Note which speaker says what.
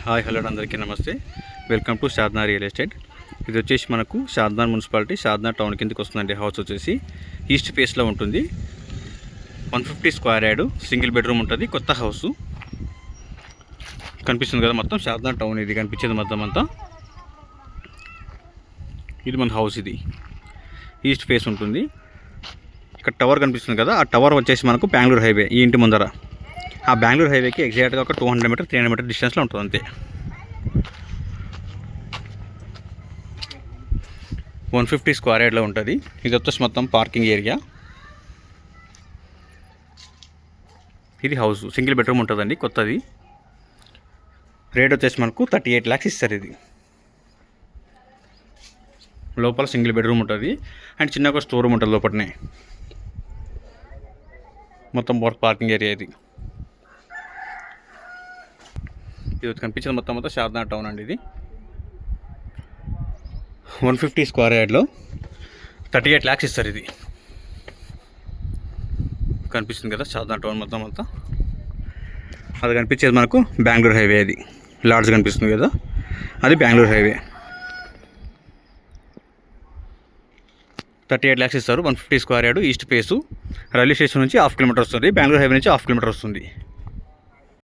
Speaker 1: Hi hello అందరికీ నమస్తే. Welcome to Shadna real estate. ఇది వచ్చేసి మనకు షాద్నా మున్సిపాలిటీ షాద్నా టౌన్ కిందకి వస్తుందండి. హౌస్ వచ్చేసి ఈస్ట్ ఫేస్లో ఉంటుంది. 150 స్క్వేర్ యార్డ్ సింగిల్ బెడ్రూమ్ ఉంటుంది. కొత్త హౌస్ కనిపిస్తుంది కదా, మొత్తం షాద్నా టౌన్ ఇది కనిపించేది మొత్తం అంతా. ఇది మన హౌస్, ఇది ఈస్ట్ ఫేస్ ఉంటుంది. ఇక్కడ టవర్ కనిపిస్తుంది కదా, ఆ టవర్ వచ్చేసి మనకు బెంగళూరు హైవే ఈ ఇంటి ముందర. ఆ బెంగళూరు హైవేకి ఎగ్జాక్ట్గా ఒక 200 మీటర్ 300 మీటర్ డిస్టెన్స్లో ఉంటుంది అంతే. 150 స్క్వేర్ యార్డ్లో ఉంటుంది. ఇది వచ్చేసి మొత్తం పార్కింగ్ ఏరియా. ఇది హౌస్ సింగిల్ బెడ్రూమ్ ఉంటుందండి, కొత్తది. రేట్ వచ్చేసి మనకు 38 lakhs ఇస్తారు. ఇది లోపల సింగిల్ బెడ్రూమ్ ఉంటుంది అండ్ చిన్న ఒక స్టోర్ రూమ్ ఉంటుంది లోపలనే. మొత్తం పార్కింగ్ ఏరియా ఇది. ఇది కనిపించేది మొత్తం షాద్నా టౌన్ అండి. ఇది 150 స్క్వేర్ యార్డ్లో 38 lakhs ఇస్తారు. ఇది కనిపిస్తుంది కదా షాద్నా టౌన్ మొత్తం అంతా. అది కనిపించేది మనకు బెంగళూరు హైవే. అది లాడ్జ్ కనిపిస్తుంది కదా, అది బెంగళూరు హైవే. 38 lakhs ఇస్తారు. 150 square yard east face. Railway station నుంచి 1/2 kilometer వస్తుంది. బెంగళూరు హైవే నుంచి 1/2 kilometer వస్తుంది.